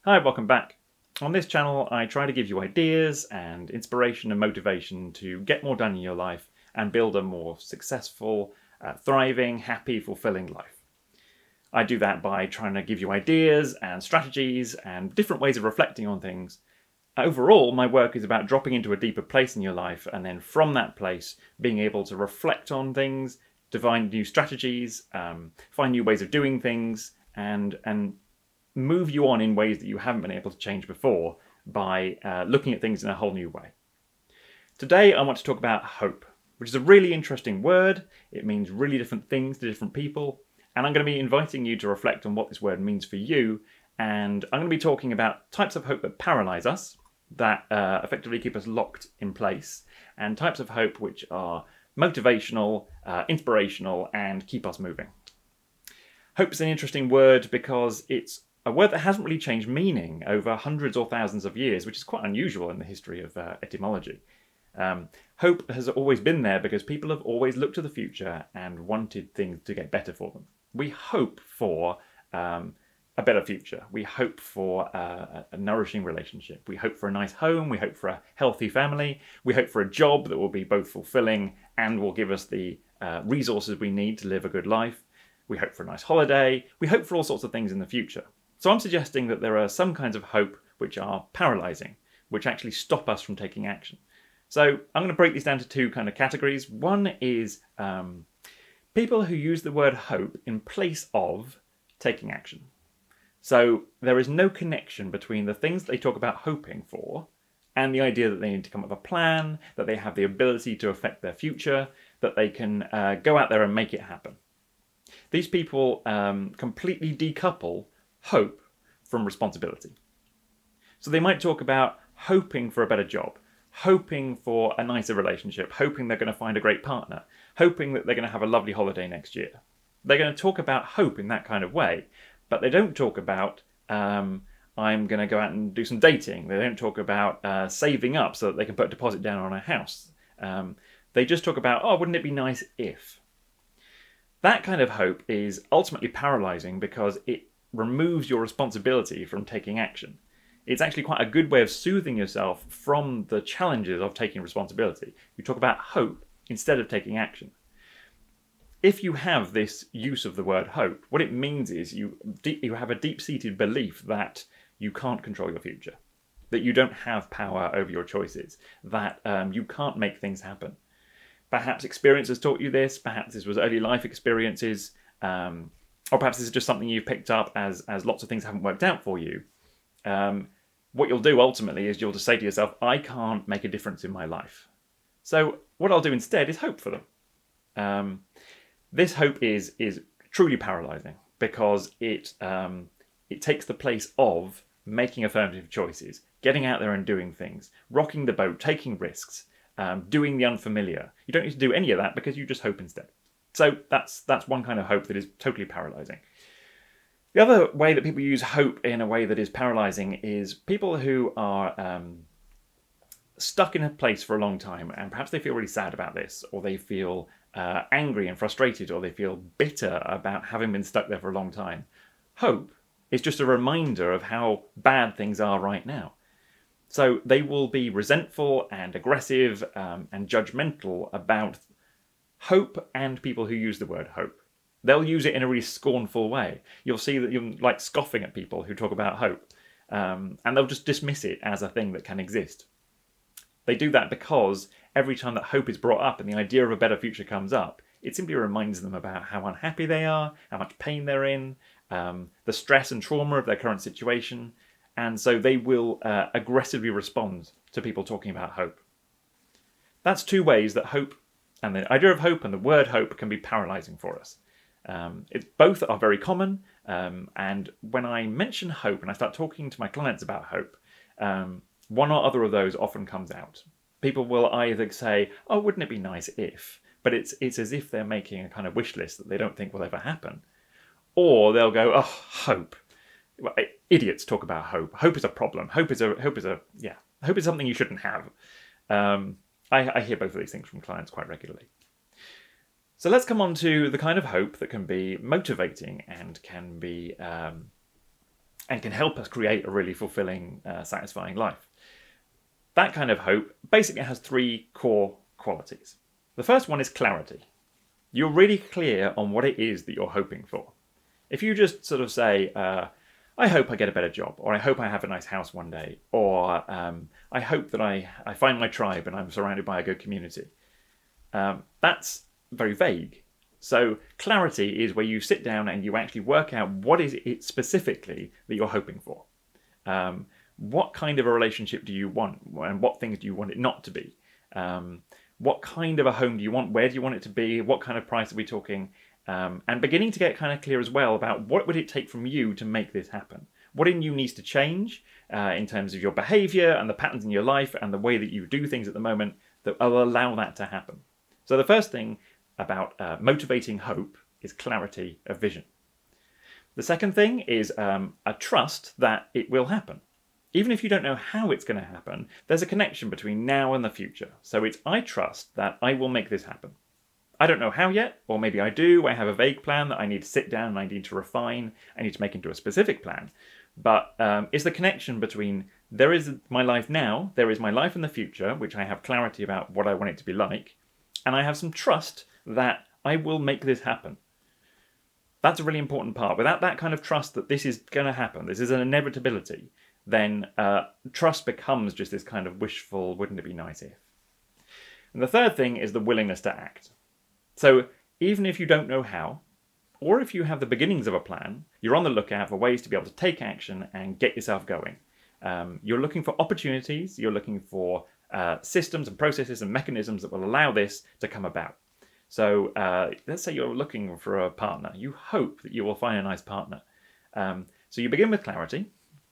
Hi, welcome back. On this channel, I try to give you ideas and inspiration and motivation to get more done in your life and build a more successful, thriving, happy, fulfilling life. I do that by trying to give you ideas and strategies and different ways of reflecting on things. Overall, my work is about dropping into a deeper place in your life and then from that place being able to reflect on things, to find new strategies, find new ways of doing things, and move you on in ways that you haven't been able to change before by looking at things in a whole new way. Today I want to talk about hope, which is a really interesting word. It means really different things to different people, and I'm going to be inviting you to reflect on what this word means for you, and I'm going to be talking about types of hope that paralyze us, that effectively keep us locked in place, and types of hope which are motivational, inspirational, and keep us moving. Hope is an interesting word because it's a word that hasn't really changed meaning over hundreds or thousands of years, which is quite unusual in the history of etymology. Hope has always been there because people have always looked to the future and wanted things to get better for them. We hope for a better future. We hope for a nourishing relationship. We hope for a nice home. We hope for a healthy family. We hope for a job that will be both fulfilling and will give us the resources we need to live a good life. We hope for a nice holiday. We hope for all sorts of things in the future. So I'm suggesting that there are some kinds of hope which are paralyzing, which actually stop us from taking action. So I'm going to break these down to two kind of categories. One is people who use the word hope in place of taking action. So there is no connection between the things that they talk about hoping for and the idea that they need to come up with a plan, that they have the ability to affect their future, that they can go out there and make it happen. These people completely decouple hope from responsibility. So they might talk about hoping for a better job, hoping for a nicer relationship, hoping they're going to find a great partner, hoping that they're going to have a lovely holiday next year. They're going to talk about hope in that kind of way, but they don't talk about I'm going to go out and do some dating. They don't talk about saving up so that they can put a deposit down on a house. They just talk about, oh, wouldn't it be nice if? That kind of hope is ultimately paralyzing because it removes your responsibility from taking action. It's actually quite a good way of soothing yourself from the challenges of taking responsibility. You talk about hope instead of taking action. If you have this use of the word hope, what it means is you have a deep-seated belief that you can't control your future, that you don't have power over your choices, that you can't make things happen. Perhaps experience has taught you this, perhaps this was early life experiences, or perhaps this is just something you've picked up as lots of things haven't worked out for you. What you'll do ultimately is you'll just say to yourself, I can't make a difference in my life. So what I'll do instead is hope for them. This hope is truly paralyzing because it takes the place of making affirmative choices, getting out there and doing things, rocking the boat, taking risks, doing the unfamiliar. You don't need to do any of that because you just hope instead. So that's one kind of hope that is totally paralyzing. The other way that people use hope in a way that is paralyzing is people who are stuck in a place for a long time, and perhaps they feel really sad about this, or they feel angry and frustrated, or they feel bitter about having been stuck there for a long time. Hope is just a reminder of how bad things are right now. So they will be resentful and aggressive and judgmental about hope and people who use the word hope. They'll use it in a really scornful way. You'll see that you're like scoffing at people who talk about hope, and they'll just dismiss it as a thing that can exist. They do that because every time that hope is brought up and the idea of a better future comes up, it simply reminds them about how unhappy they are, how much pain they're in, the stress and trauma of their current situation, and so they will aggressively respond to people talking about hope. That's two ways that hope and the idea of hope and the word hope can be paralyzing for us. Both are very common, and when I mention hope and I start talking to my clients about hope, one or other of those often comes out. People will either say, oh, wouldn't it be nice if? But it's as if they're making a kind of wish list that they don't think will ever happen. Or they'll go, oh, hope. Idiots talk about hope. Hope is a problem. Hope is something you shouldn't have. I hear both of these things from clients quite regularly. So let's come on to the kind of hope that can be motivating and can be and can help us create a really fulfilling, satisfying life. That kind of hope basically has three core qualities. The first one is clarity. You're really clear on what it is that you're hoping for. If you just sort of say, I hope I get a better job, or I hope I have a nice house one day, or I hope that I find my tribe and I'm surrounded by a good community, that's very vague. So clarity is where you sit down and you actually work out what is it specifically that you're hoping for. What kind of a relationship do you want, and what things do you want it not to be? What kind of a home do you want? Where do you want it to be? What kind of price are we talking? And beginning to get kind of clear as well about what would it take from you to make this happen? What in you needs to change in terms of your behavior and the patterns in your life and the way that you do things at the moment that will allow that to happen. So the first thing about motivating hope is clarity of vision. The second thing is a trust that it will happen. Even if you don't know how it's going to happen, there's a connection between now and the future. So it's, I trust that I will make this happen. I don't know how yet, or maybe I do. I have a vague plan that I need to sit down and I need to refine. I need to make into a specific plan. But it's the connection between there is my life now, there is my life in the future, which I have clarity about what I want it to be like, and I have some trust that I will make this happen. That's a really important part. Without that kind of trust that this is going to happen, this is an inevitability, then trust becomes just this kind of wishful, wouldn't it be nice if? And the third thing is the willingness to act. So even if you don't know how, or if you have the beginnings of a plan, you're on the lookout for ways to be able to take action and get yourself going. You're looking for opportunities, you're looking for systems and processes and mechanisms that will allow this to come about. So let's say you're looking for a partner. You hope that you will find a nice partner. So you begin with clarity.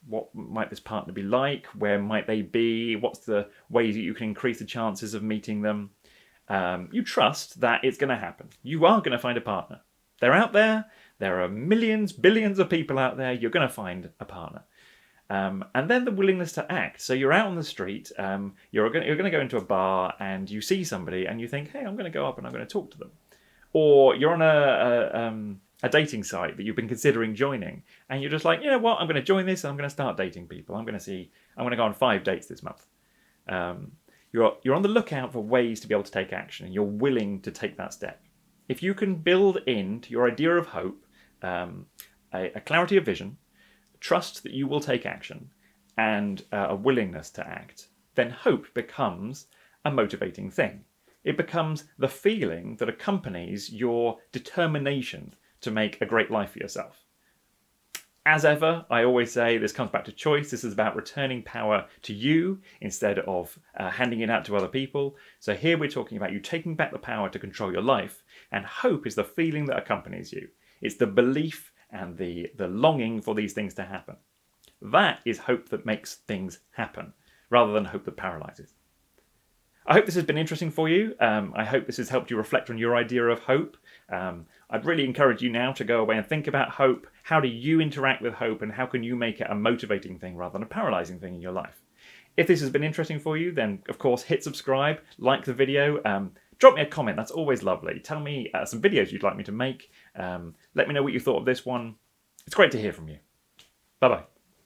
What might this partner be like? Where might they be? What's the ways that you can increase the chances of meeting them? You trust that it's going to happen. You are going to find a partner. They're out there. There are millions, billions of people out there. You're going to find a partner. And then the willingness to act. So you're out on the street. You're going to go into a bar and you see somebody and you think, hey, I'm going to go up and I'm going to talk to them. Or you're on a dating site that you've been considering joining, and you're just like, you know what, I'm going to join this, and I'm going to start dating people. I'm going to go on 5 dates this month. You're on the lookout for ways to be able to take action, and you're willing to take that step. If you can build into your idea of hope a clarity of vision, trust that you will take action, and a willingness to act, then hope becomes a motivating thing. It becomes the feeling that accompanies your determination to make a great life for yourself. As ever, I always say this comes back to choice. This is about returning power to you instead of handing it out to other people. So here we're talking about you taking back the power to control your life, and hope is the feeling that accompanies you. It's the belief and the longing for these things to happen. That is hope that makes things happen, rather than hope that paralyzes. I hope this has been interesting for you. I hope this has helped you reflect on your idea of hope. I'd really encourage you now to go away and think about hope. How do you interact with hope, and how can you make it a motivating thing rather than a paralyzing thing in your life? If this has been interesting for you, then of course hit subscribe, like the video, drop me a comment. That's always lovely. Tell me some videos you'd like me to make. Let me know what you thought of this one. It's great to hear from you. Bye-bye.